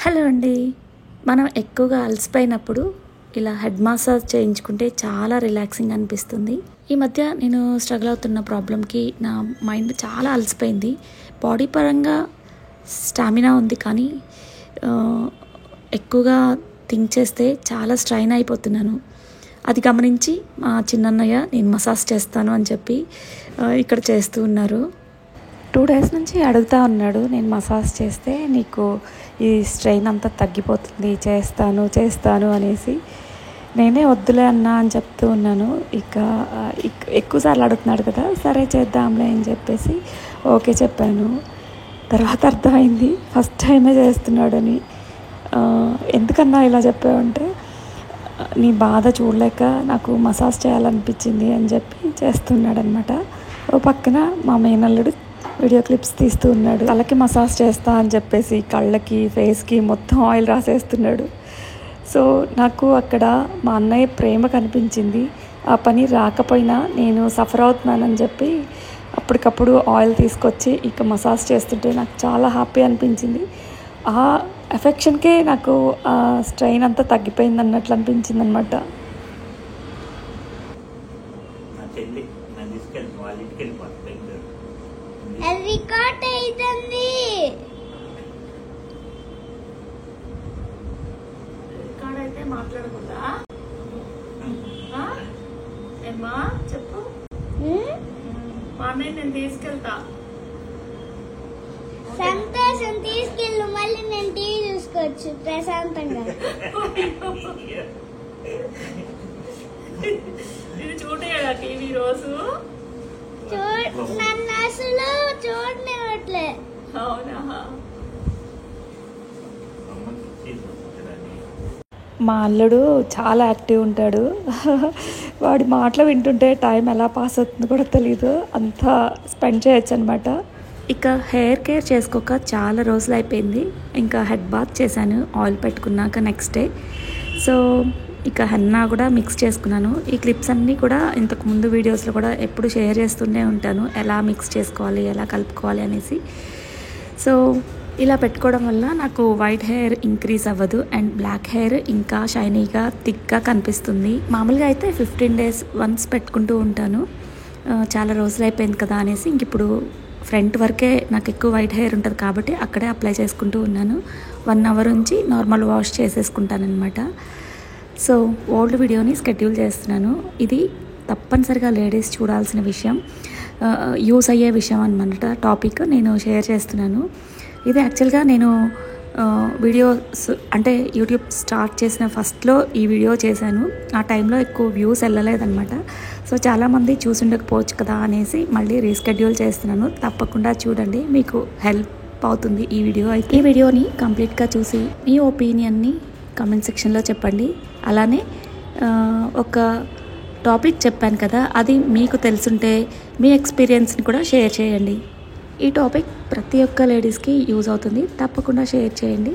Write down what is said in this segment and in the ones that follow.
Hello అండి. మనం ఎక్కువగా అలసిపోయినప్పుడు ఇలా హెడ్ మసాజ్ చేయించుకుంటే చాలా రిలాక్సింగ్ అనిపిస్తుంది. ఈ మధ్య నేను స్ట్రగుల్ అవుతున్న ప్రాబ్లంకి నా మైండ్ చాలా అలసిపోయింది. బాడీ పరంగా స్టామినా ఉంది, కానీ ఎక్కువగా థింక్ చేస్తే చాలా స్ట్రైన్ అయిపోతున్నాను. అది గమనించి మా చిన్నన్నయ్య నేను మసాజ్ చేస్తాను అని చెప్పి ఇక్కడ చేస్తూ ఉన్నారు. 2 days నుంచి అడుగుతూ ఉన్నాడు, నేను మసాజ్ చేస్తే నీకు ఈ స్ట్రెయిన్ అంతా తగ్గిపోతుంది, చేస్తాను అనేసి. నేనే వద్దులే అన్నా అని చెప్తూ ఉన్నాను. ఎక్కువసార్లు అడుగుతున్నాడు కదా, సరే చేద్దాంలే అని చెప్పేసి ఓకే చెప్పాను. తర్వాత అర్థమైంది ఫస్ట్ టైమే చేస్తున్నాడని. ఎందుకన్నా ఇలా చెప్పావంటే, నీ బాధ చూడలేక నాకు మసాజ్ చేయాలనిపించింది అని చెప్పి చేస్తున్నాడు అనమాట. ఓ పక్కన మా మేనల్లుడు వీడియో క్లిప్స్ తీస్తూ ఉన్నాడు. తలకి మసాజ్ చేస్తా అని చెప్పేసి కళ్ళకి, ఫేస్కి మొత్తం ఆయిల్ రాసేస్తున్నాడు. సో నాకు అక్కడ మా అన్నయ్య ప్రేమ కనిపించింది. ఆ పని రాకపోయినా నేను సఫర్ అవుతున్నానని చెప్పి అప్పటికప్పుడు ఆయిల్ తీసుకొచ్చి ఇక మసాజ్ చేస్తుంటే నాకు చాలా హ్యాపీ అనిపించింది. ఆ ఎఫెక్షన్కే నాకు ఆ స్ట్రెయిన్ అంతా తగ్గిపోయింది అన్నట్లు అనిపించింది అనమాట. రికార్డ్ అవుతుంది. రికార్డ్ అయితే మాట్లాడకూడదా? ఏమ్మా చెప్పు. మా అన్నయ్య నేను తీసుకెళ్తా. సంతోషం, తీసుకెళ్ళు. మళ్ళీ నేను టీవీ చూసుకోవచ్చు ప్రశాంతంగా. ఇది చూడేయడా టీవీ రోజు? నన్ను అసలు చూడనివ్వట్లే. అవునా? మా అల్లుడు చాలా యాక్టివ్ ఉంటాడు. వాడి మాటలు వింటుంటే టైం ఎలా పాస్ అవుతుందో కూడా తెలీదు, అంతా స్పెండ్ చేయొచ్చు అనమాట. ఇక హెయిర్ కేర్ చేసుకోక చాలా రోజులు అయిపోయింది. ఇంకా హెడ్ బాత్ చేశాను ఆయిల్ పెట్టుకున్నాక నెక్స్ట్ డే. సో ఇక హెన్నా కూడా మిక్స్ చేసుకున్నాను. ఈ క్లిప్స్ అన్నీ కూడా ఇంతకు ముందు వీడియోస్లో కూడా ఎప్పుడు షేర్ చేస్తూనే ఉంటాను, ఎలా మిక్స్ చేసుకోవాలి, ఎలా కలుపుకోవాలి అనేసి. సో ఇలా పెట్టుకోవడం వల్ల నాకు వైట్ హెయిర్ ఇంక్రీజ్ అవ్వదు అండ్ బ్లాక్ హెయిర్ ఇంకా షైనీగా, థిక్గా కనిపిస్తుంది. మామూలుగా అయితే 15 days వన్స్ పెట్టుకుంటూ ఉంటాను. చాలా రోజులు అయిపోయింది కదా అనేసి ఇంక ఇప్పుడు ఫ్రంట్ వరకే నాకు ఎక్కువ వైట్ హెయిర్ ఉంటుంది కాబట్టి అక్కడే అప్లై చేసుకుంటూ ఉన్నాను. 1 hour ఉంచి నార్మల్ వాష్ చేసేసుకుంటాను అనమాట. సో ఓల్డ్ వీడియోని షెడ్యూల్ చేస్తున్నాను. ఇది తప్పనిసరిగా లేడీస్ చూడాల్సిన విషయం, యూస్ అయ్యే విషయం అన్నమాట. టాపిక్ నేను షేర్ చేస్తున్నాను. ఇది యాక్చువల్గా నేను వీడియోస్ అంటే యూట్యూబ్ స్టార్ట్ చేసిన ఫస్ట్లో ఈ వీడియో చేశాను. ఆ టైంలో ఎక్కువ వ్యూస్ వెళ్ళలేదన్నమాట. సో చాలామంది చూసి ఉండకపోవచ్చు కదా అనేసి మళ్ళీ రీషెడ్యూల్ చేస్తున్నాను. తప్పకుండా చూడండి, మీకు హెల్ప్ అవుతుంది ఈ వీడియో అయితే. ఈ వీడియోని కంప్లీట్గా చూసి మీ ఒపీనియన్ని కామెంట్ సెక్షన్లో చెప్పండి. అలానే ఒక టాపిక్ చెప్పాను కదా, అది మీకు తెలుసుంటే మీ ఎక్స్పీరియన్స్ని కూడా షేర్ చేయండి. ఈ టాపిక్ ప్రతి ఒక్క లేడీస్కి యూజ్ అవుతుంది, తప్పకుండా షేర్ చేయండి.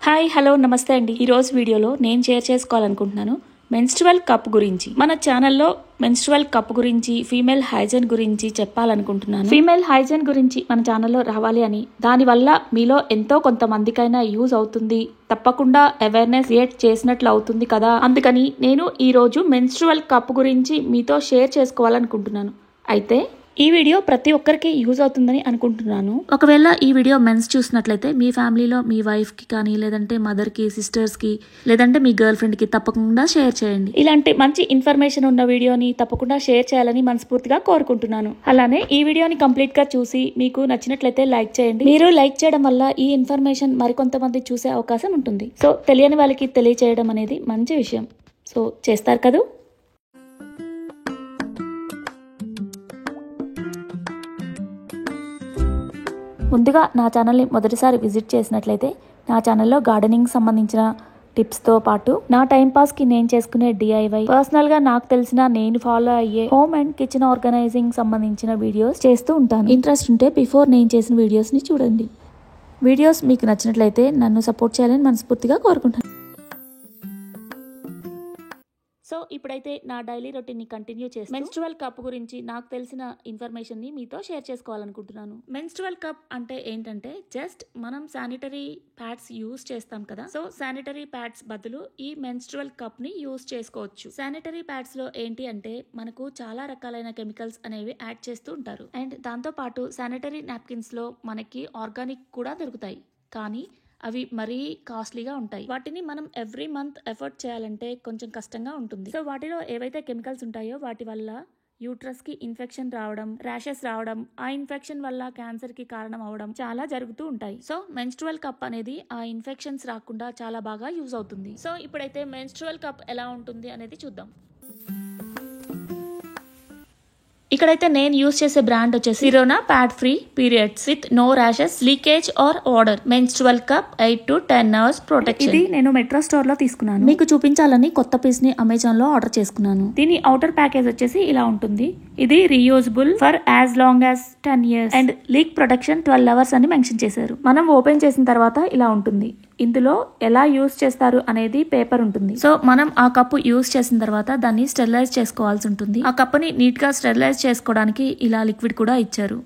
హాయ్, హలో, నమస్తే అండి. ఈరోజు వీడియోలో నేను షేర్ చేసుకోవాలనుకుంటున్నాను మెన్స్ట్రువల్ కప్ గురించి. మన ఛానల్లో మెన్స్ట్రువల్ కప్ గురించి, ఫీమేల్ హైజీన్ గురించి చెప్పాలనుకుంటున్నాను. ఫీమేల్ హైజీన్ గురించి మన ఛానల్లో రావాలి అని, దానివల్ల మీలో ఎంతో కొంతమందికైనా యూజ్ అవుతుంది, తప్పకుండా అవేర్నెస్ క్రియేట్ చేసినట్లు అవుతుంది కదా. అందుకని నేను ఈరోజు మెన్స్ట్రువల్ కప్ గురించి మీతో షేర్ చేసుకోవాలనుకుంటున్నాను. అయితే ఈ వీడియో ప్రతి ఒక్కరికి యూజ్ అవుతుందని అనుకుంటున్నాను. ఒకవేళ ఈ వీడియో మెన్స్ చూసినట్లయితే మీ ఫ్యామిలీలో మీ వైఫ్కి కానీ, లేదంటే మదర్కి, సిస్టర్స్కి, లేదంటే మీ గర్ల్ ఫ్రెండ్కి తప్పకుండా షేర్ చేయండి. ఇలాంటి మంచి ఇన్ఫర్మేషన్ ఉన్న వీడియోని తప్పకుండా షేర్ చేయాలని మనస్ఫూర్తిగా కోరుకుంటున్నాను. అలానే ఈ వీడియోని కంప్లీట్గా చూసి మీకు నచ్చినట్లయితే లైక్ చేయండి. మీరు లైక్ చేయడం వల్ల ఈ ఇన్ఫర్మేషన్ మరికొంతమంది చూసే అవకాశం ఉంటుంది. సో తెలియని వాళ్ళకి తెలియచేయడం అనేది మంచి విషయం. సో చేస్తారు కదా. ముందుగా నా ఛానల్ని మొదటిసారి విజిట్ చేసినట్లయితే నా ఛానల్లో గార్డెనింగ్ సంబంధించిన టిప్స్తో పాటు నా టైంపాస్కి నేను చేసుకునే DIY, పర్సనల్గా నాకు తెలిసిన నేను ఫాలో అయ్యే హోమ్ అండ్ కిచెన్ ఆర్గనైజింగ్ సంబంధించిన వీడియోస్ చేస్తూ ఉంటాను. ఇంట్రెస్ట్ ఉంటే బిఫోర్ నేను చేసిన వీడియోస్ని చూడండి. వీడియోస్ మీకు నచ్చినట్లయితే నన్ను సపోర్ట్ చేయాలని మనస్ఫూర్తిగా కోరుకుంటాను. సో ఇప్పుడైతే నా డైలీ రొటీన్ ని కంటిన్యూ చేసి మెన్స్ట్రువల్ కప్ గురించి నాకు తెలిసిన ఇన్ఫర్మేషన్ ని మీతో షేర్ చేసుకోవాలనుకుంటున్నాను. మెన్స్ట్రువల్ కప్ అంటే ఏంటంటే జస్ట్ మనం శానిటరీ ప్యాడ్స్ యూజ్ చేస్తాం కదా, సో శానిటరీ ప్యాడ్స్ బదులు ఈ మెన్స్ట్రువల్ కప్ ని యూజ్ చేసుకోవచ్చు. శానిటరీ ప్యాడ్స్ లో ఏంటి అంటే మనకు చాలా రకాలైన కెమికల్స్ అనేవి యాడ్ చేస్తూ ఉంటారు. అండ్ దాంతో పాటు శానిటరీ నాప్కిన్స్ లో మనకి ఆర్గానిక్ కూడా దొరుకుతాయి, కానీ అవి మరీ కాస్ట్లీగా ఉంటాయి. వాటిని మనం ఎవ్రీ మంత్ ఎఫర్ట్ చేయాలంటే కొంచెం కష్టంగా ఉంటుంది. సో వాటిలో ఏవైతే కెమికల్స్ ఉంటాయో వాటి వల్ల యూట్రస్ కి ఇన్ఫెక్షన్ రావడం, ర్యాషెస్ రావడం, ఆ ఇన్ఫెక్షన్ వల్ల క్యాన్సర్ కి కారణం అవడం చాలా జరుగుతూ ఉంటాయి. సో మెన్స్ట్రువల్ కప్ అనేది ఆ ఇన్ఫెక్షన్స్ రాకుండా చాలా బాగా యూజ్ అవుతుంది. సో ఇప్పుడైతే మెన్స్ట్రువల్ కప్ ఎలా ఉంటుంది అనేది చూద్దాం. ఇక్కడైతే నేను యూజ్ చేసే బ్రాండ్ వచ్చేసి Sirona pad free periods with no rashes, leakage or odour menstrual cup 8 to 10 hours protection. ఇది నేను మెట్రో స్టోర్ లో తీసుకున్నాను. మీకు చూపించాలని కొత్త పీస్ ని అమెజాన్ లో ఆర్డర్ చేసుకున్నాను. దీని అవుటర్ ప్యాకేజ్ వచ్చేసి ఇలా ఉంటుంది. ఇది reusable for as long as 10 years and leak protection 12 hours అని మెన్షన్ చేశారు. మనం ఓపెన్ చేసిన తర్వాత ఇలా ఉంటుంది. ఇందులో ఎలా యూజ్ చేస్తారు అనేది పేపర్ ఉంటుంది. సో మనం ఆ కప్పు యూజ్ చేసిన తర్వాత దాన్ని స్టెరిలైజ్ చేసుకోవాల్సి ఉంటుంది. ఆ కప్పుని నీట్ గా స్టెరిలైజ్ చేసుకోవడానికి ఇలా లిక్విడ్ కూడా ఇచ్చారు.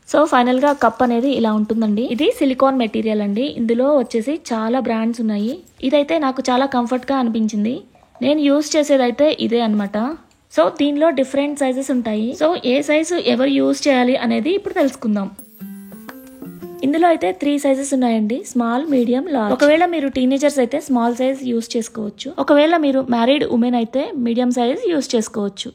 సో ఫైనల్ గా కప్ అనేది ఇలా ఉంటుందండి. ఇది సిలికాన్ మెటీరియల్ అండి. ఇందులో వచ్చేసి చాలా బ్రాండ్స్ ఉన్నాయి. ఇదైతే నాకు చాలా కంఫర్ట్ గా అనిపించింది. నేను యూజ్ చేసేదైతే ఇదే అన్నమాట. సో దీనిలో డిఫరెంట్ సైజెస్ ఉంటాయి. సో ఏ సైజు ఎవరు యూజ్ చేయాలి అనేది ఇప్పుడు తెలుసుకుందాం. ఇందులో అయితే 3 సైజెస్ ఉన్నాయండి, స్మాల్, మీడియం, లార్జ్. ఒకవేళ మీరు టీనేజర్స్ అయితే స్మాల్ సైజ్ యూజ్ చేసుకోవచ్చు. ఒకవేళ మీరు మ్యారీడ్ ఉమెన్ అయితే మీడియం సైజ్ యూజ్ చేసుకోవచ్చు.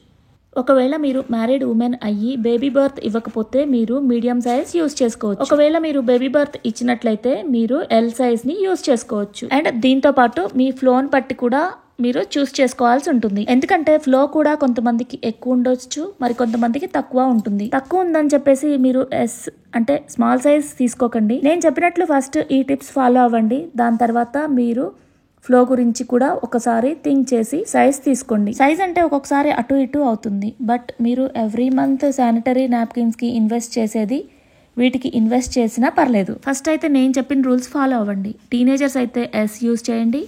ఒకవేళ మీరు మ్యారీడ్ ఉమెన్ అయ్యి బేబీ బర్త్ ఇవ్వకపోతే మీరు మీడియం సైజ్ యూజ్ చేసుకోవచ్చు. ఒకవేళ మీరు బేబీ బర్త్ ఇచ్చినట్లయితే మీరు ఎల్ సైజ్ ని యూజ్ చేసుకోవచ్చు. అండ్ దీంతో పాటు మీ ఫ్లోన్ బట్టి కూడా మీరు చూస్ చేసుకోవాల్సి ఉంటుంది. ఎందుకంటే ఫ్లో కూడా కొంతమందికి ఎక్కువ ఉండొచ్చు, మరి కొంతమందికి తక్కువ ఉంటుంది. తక్కువ ఉందని చెప్పేసి మీరు ఎస్ అంటే స్మాల్ సైజ్ తీసుకోకండి. నేను చెప్పినట్లు ఫస్ట్ ఈ టిప్స్ ఫాలో అవ్వండి. దాని తర్వాత మీరు ఫ్లో గురించి కూడా ఒకసారి థింక్ చేసి సైజ్ తీసుకోండి. సైజ్ అంటే ఒక్కొక్కసారి అటు ఇటు అవుతుంది, బట్ మీరు ఎవ్రీ మంత్ శానిటరీ నాప్కిన్స్ కి ఇన్వెస్ట్ చేసేది వీటికి ఇన్వెస్ట్ చేసినా పర్లేదు. ఫస్ట్ అయితే నేను చెప్పిన రూల్స్ ఫాలో అవ్వండి. టీనేజర్స్ అయితే ఎస్ యూజ్ చేయండి,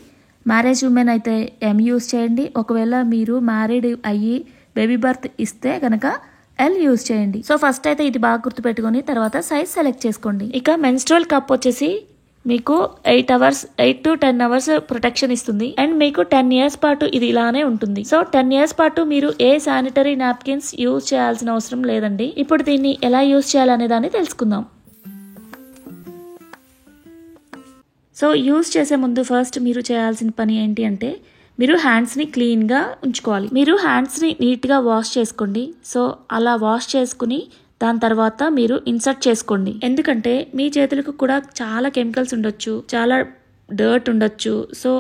మ్యారేజ్ ఉమెన్ అయితే ఎం యూజ్ చేయండి. ఒకవేళ మీరు మ్యారీడ్ అయ్యి బేబీ బర్త్ ఇస్తే కనుక ఎల్ యూజ్ చేయండి. సో ఫస్ట్ అయితే ఇది బాగా గుర్తుపెట్టుకుని తర్వాత సైజ్ సెలెక్ట్ చేసుకోండి. ఇక మెన్స్ట్రువల్ కప్ వచ్చేసి మీకు 8 to 10 hours ప్రొటెక్షన్ ఇస్తుంది. అండ్ మీకు 10 years పాటు ఇది ఇలానే ఉంటుంది. సో 10 years పాటు మీరు ఏ శానిటరీ నాప్కిన్స్ యూజ్ చేయాల్సిన అవసరం లేదండి. ఇప్పుడు దీన్ని ఎలా యూజ్ చేయాలనే దాన్ని తెలుసుకుందాం. సో యూజ్ చేసే ముందు ఫస్ట్ మీరు చేయాల్సిన పని ఏంటి అంటే మీరు హ్యాండ్స్ని క్లీన్గా ఉంచుకోవాలి. మీరు హ్యాండ్స్ని నీట్గా వాష్ చేసుకోండి. సో అలా వాష్ చేసుకుని దాని తర్వాత మీరు ఇన్సర్ట్ చేసుకోండి. ఎందుకంటే మీ చేతులకు కూడా చాలా కెమికల్స్ ఉండొచ్చు, చాలా డర్ట్ ఉండొచ్చు. సో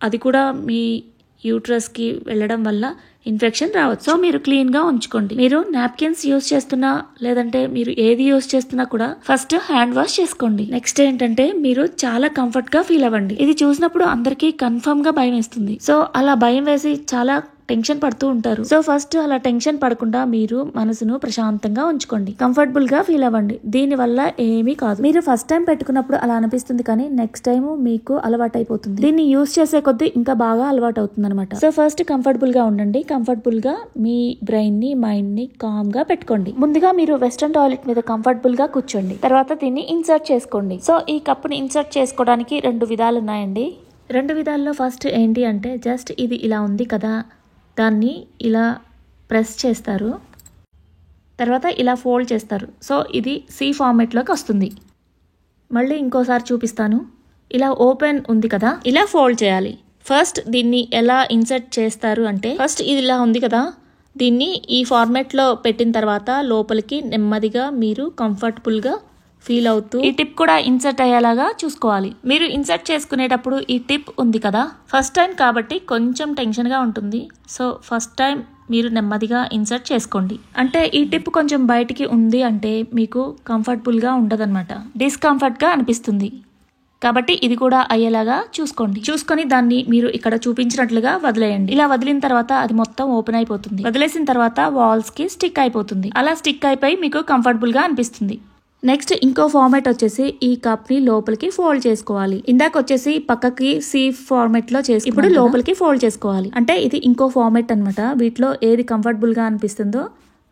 అది కూడా మీ యూట్రస్ కి వెళ్ళడం వల్ల ఇన్ఫెక్షన్ రావచ్చు. సో మీరు క్లీన్ గా ఉంచుకోండి. మీరు నాప్కిన్స్ యూజ్ చేస్తున్నా లేదంటే మీరు ఏది యూజ్ చేస్తున్నా కూడా ఫస్ట్ హ్యాండ్ వాష్ చేసుకోండి. నెక్స్ట్ ఏంటంటే మీరు చాలా కంఫర్ట్ గా ఫీల్ అవ్వండి. ఇది చూసినప్పుడు అందరికీ కన్ఫర్మ్ గా భయం వేస్తుంది. సో అలా భయం వేసి చాలా టెన్షన్ పడుతూ ఉంటారు. సో ఫస్ట్ అలా టెన్షన్ పడకుండా మీరు మనసును ప్రశాంతంగా ఉంచుకోండి, కంఫర్టబుల్ గా ఫీల్ అవ్వండి. దీని వల్ల ఏమీ కాదు. మీరు ఫస్ట్ టైం పెట్టుకున్నప్పుడు అలా అనిపిస్తుంది, కానీ నెక్స్ట్ టైం మీకు అలవాటు అయిపోతుంది. దీన్ని యూజ్ చేసే కొద్దీ ఇంకా బాగా అలవాటు అవుతుంది అనమాట. సో ఫస్ట్ కంఫర్టబుల్ గా ఉండండి. కంఫర్టబుల్ గా మీ బ్రెయిన్ ని మైండ్ ని కామ్ గా పెట్టుకోండి. ముందుగా మీరు వెస్ట్రన్ టాయిలెట్ మీద కంఫర్టబుల్ గా కూర్చోండి. తర్వాత దీన్ని ఇన్సర్ట్ చేసుకోండి. సో ఈ కప్పుని ఇన్సర్ట్ చేసుకోవడానికి 2 విధాలు ఉన్నాయండి. 2 విధాల్లో ఫస్ట్ ఏంటి అంటే జస్ట్ ఇది ఇలా ఉంది కదా, దాన్ని ఇలా ప్రెస్ చేస్తారు, తర్వాత ఇలా ఫోల్డ్ చేస్తారు. సో ఇది సి ఫార్మేట్లోకి వస్తుంది. మళ్ళీ ఇంకోసారి చూపిస్తాను. ఇలా ఓపెన్ ఉంది కదా, ఇలా ఫోల్డ్ చేయాలి. ఫస్ట్ దీన్ని ఎలా ఇన్సర్ట్ చేస్తారు అంటే ఫస్ట్ ఇది ఇలా ఉంది కదా, దీన్ని ఈ ఫార్మేట్లో పెట్టిన తర్వాత లోపలికి నెమ్మదిగా మీరు కంఫర్టబుల్గా ఫీల్ అవుతూ ఈ టిప్ కూడా ఇన్సర్ట్ అయ్యేలాగా చూసుకోవాలి. మీరు ఇన్సర్ట్ చేసుకునేటప్పుడు ఈ టిప్ ఉంది కదా, ఫస్ట్ టైం కాబట్టి కొంచెం టెన్షన్ గా ఉంటుంది. సో ఫస్ట్ టైం మీరు నెమ్మదిగా ఇన్సర్ట్ చేసుకోండి. అంటే ఈ టిప్ కొంచెం బయటికి ఉంది అంటే మీకు కంఫర్టబుల్ గా ఉండదన్నమాట, డిస్కంఫర్ట్ గా అనిపిస్తుంది. కాబట్టి ఇది కూడా అయ్యేలాగా చూసుకోండి. చూసుకొని దాన్ని మీరు ఇక్కడ చూపించినట్లుగా వదిలేయండి. ఇలా వదిలిన తర్వాత అది మొత్తం ఓపెన్ అయిపోతుంది. వదిలేసిన తర్వాత వాల్స్ కి స్టిక్ అయిపోతుంది. అలా స్టిక్ అయిపోయి మీకు కంఫర్టబుల్ గా అనిపిస్తుంది. నెక్స్ట్ ఇంకో ఫార్మాట్ వచ్చేసి ఈ కప్ ని లోపలికి ఫోల్డ్ చేసుకోవాలి. ఇందాక వచ్చేసి పక్కకి సి ఫార్మాట్ లో చేసి ఇప్పుడు లోపలికి ఫోల్డ్ చేసుకోవాలి. అంటే ఇది ఇంకో ఫార్మాట్ అన్నమాట. వీటిలో ఏది కంఫర్టబుల్ గా అనిపిస్తుందో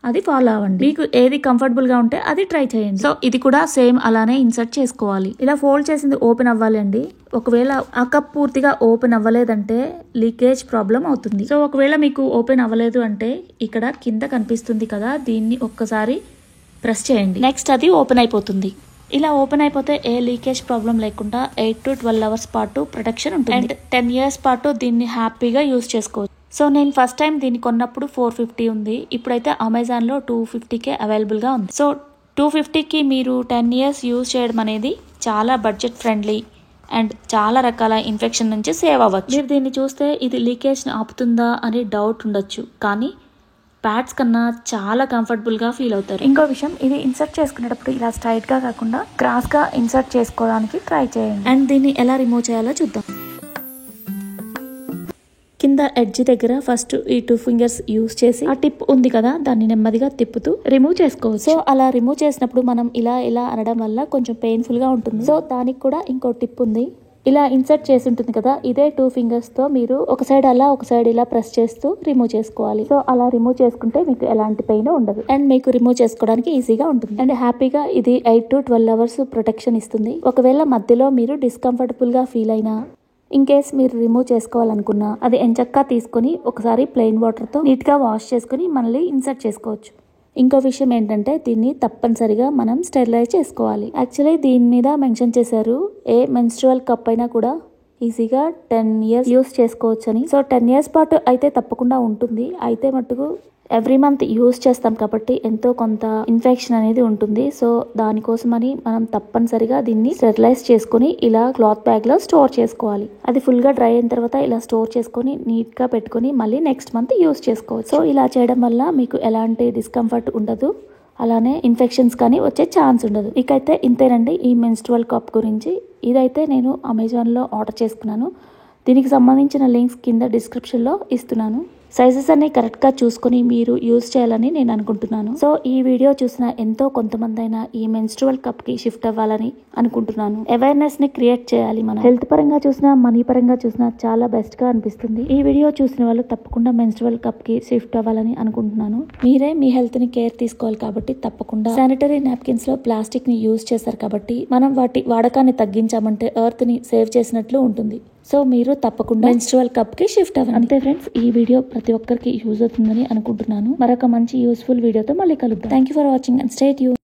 అది ఫాలో అవ్వండి. మీకు ఏది కంఫర్టబుల్ గా ఉంటే అది ట్రై చేయండి. సో ఇది కూడా సేమ్ అలానే ఇన్సర్ట్ చేసుకోవాలి. ఇలా ఫోల్డ్ చేసింది ఓపెన్ అవ్వాలి అండి. ఒకవేళ ఆ కప్ పూర్తిగా ఓపెన్ అవ్వలేదంటే లీకేజ్ ప్రాబ్లం అవుతుంది. సో ఒకవేళ మీకు ఓపెన్ అవ్వలేదు అంటే ఇక్కడ కింద కనిపిస్తుంది కదా, దీన్ని ఒక్కసారి ప్రెస్ చేయండి. నెక్స్ట్ అది ఓపెన్ అయిపోతుంది. ఇలా ఓపెన్ అయిపోతే ఏ లీకేజ్ ప్రాబ్లం లేకుండా 8 to 12 అవర్స్ పాటు ప్రొటెక్షన్ ఉంటుంది. అండ్ 10 years పాటు దీన్ని హ్యాపీగా యూజ్ చేసుకోవచ్చు. సో నేను ఫస్ట్ టైం దీన్ని కొన్నప్పుడు 450 ఉంది. ఇప్పుడైతే అమెజాన్లో 250కే అవైలబుల్గా ఉంది. సో 250కి మీరు 10 years యూజ్ చేయడం అనేది చాలా బడ్జెట్ ఫ్రెండ్లీ అండ్ చాలా రకాల ఇన్ఫెక్షన్ నుంచి సేవ్ అవ్వచ్చు. మీరు దీన్ని చూస్తే ఇది లీకేజ్ని ఆపుతుందా అని డౌట్ ఉండొచ్చు, కానీ ప్యాడ్స్ కన్నా చాలా కంఫర్టబుల్ గా ఫీల్ అవుతారు. ఇంకో విషయం, ఇది ఇన్సర్ట్ చేసుకునేటప్పుడు ఇలా స్ట్రైట్ గా కాకుండా క్రాస్ గా ఇన్సర్ట్ చేసుకోవడానికి ట్రై చేయండి. అండ్ దీన్ని ఎలా రిమూవ్ చేయాలో చూద్దాం. కింద ఎడ్జ్ దగ్గర ఫస్ట్ ఈ 2 fingers యూజ్ చేసి ఆ టిప్ ఉంది కదా, దాన్ని నెమ్మదిగా తిప్పుతూ రిమూవ్ చేసుకోవచ్చు. సో అలా రిమూవ్ చేసినప్పుడు మనం ఇలా అనడం వల్ల కొంచెం పెయిన్ఫుల్ గా ఉంటుంది. సో దానికి కూడా ఇంకో టిప్ ఉంది. ఇలా ఇన్సర్ట్ చేసి ఉంటుంది కదా, ఇదే 2 fingers తో మీరు ఒక సైడ్ అలా ఒక సైడ్ ఇలా ప్రెస్ చేస్తూ రిమూవ్ చేసుకోవాలి. సో అలా రిమూవ్ చేసుకుంటే మీకు ఎలాంటి పెయిన్ ఉండదు అండ్ మీకు రిమూవ్ చేసుకోవడానికి ఈజీగా ఉంటుంది. అండ్ హ్యాపీగా ఇది 8 to 12 అవర్స్ ప్రొటెక్షన్ ఇస్తుంది. ఒకవేళ మధ్యలో మీరు డిస్కంఫర్టబుల్ గా ఫీల్ అయినా, ఇన్ కేస్ మీరు రిమూవ్ చేసుకోవాలనుకున్నా, అది ఎంచక్కా తీసుకొని ఒకసారి ప్లెయిన్ వాటర్ తో నీట్ గా వాష్ చేసుకుని మళ్ళీ ఇన్సర్ట్ చేసుకోవచ్చు. ఇంకో విషయం ఏంటంటే దీన్ని తప్పనిసరిగా మనం స్టెరిలైజ్ చేసుకోవాలి. యాక్చువల్లీ దీని మీద మెన్షన్ చేశారు ఏ మెన్స్ట్రువల్ కప్ అయినా కూడా ఈజీగా 10 years యూస్ చేసుకోవచ్చు అని. సో 10 years పాటు అయితే తప్పకుండా ఉంటుంది. అయితే మట్టుకు ఎవ్రీ మంత్ యూస్ చేస్తాం కాబట్టి ఎంతో కొంత ఇన్ఫెక్షన్ అనేది ఉంటుంది. సో దానికోసమని మనం తప్పనిసరిగా దీన్ని స్టెరిలైజ్ చేసుకుని ఇలా క్లాత్ బ్యాగ్ లో స్టోర్ చేసుకోవాలి. అది ఫుల్ గా డ్రై అయిన తర్వాత ఇలా స్టోర్ చేసుకుని నీట్ గా పెట్టుకుని మళ్ళీ నెక్స్ట్ మంత్ యూస్ చేసుకోవచ్చు. సో ఇలా చేయడం వల్ల మీకు ఎలాంటి డిస్కంఫర్ట్ ఉండదు, అలానే ఇన్ఫెక్షన్స్ కానీ వచ్చే ఛాన్స్ ఉండదు. ఇకైతే ఇంతేనండి ఈ మెన్స్ట్రువల్ కప్ గురించి. ఇదైతే నేను అమెజాన్లో ఆర్డర్ చేసుకున్నాను. దీనికి సంబంధించిన లింక్స్ కింద డిస్క్రిప్షన్లో ఇస్తున్నాను. సైజెస్ అన్ని కరెక్ట్గా చూసుకొని మీరు యూజ్ చేయాలని నేను అనుకుంటున్నాను. సో ఈ వీడియో చూసిన ఎంతో కొంతమంది అయినా ఈ మెన్స్ట్రువల్ కప్కి షిఫ్ట్ అవ్వాలని అనుకుంటున్నాను. అవేర్నెస్ని క్రియేట్ చేయాలి. మనం హెల్త్ పరంగా చూసినా మనీ పరంగా చూసినా చాలా బెస్ట్గా అనిపిస్తుంది. ఈ వీడియో చూసిన వాళ్ళు తప్పకుండా మెన్స్ట్రువల్ కప్కి షిఫ్ట్ అవ్వాలని అనుకుంటున్నాను. మీరే మీ హెల్త్ని కేర్ తీసుకోవాలి కాబట్టి తప్పకుండా శానిటరీ నాప్కిన్స్లో ప్లాస్టిక్ని యూజ్ చేస్తారు కాబట్టి మనం వాటి వాడకాన్ని తగ్గించామంటే ఎర్త్ని సేవ్ చేసినట్లు ఉంటుంది. సో మీరు తప్పకుండా మెన్స్ట్రువల్ కప్ కి షిఫ్ట్ అవ్వండి. అంతే ఫ్రెండ్స్, ఈ వీడియో ప్రతి ఒక్కరికి యూజ్ అవుతుందని అనుకుంటున్నాను. మరొక మంచి యూస్ఫుల్ వీడియోతో మళ్ళీ కలుద్దాం. Thank you for watching and stay tuned.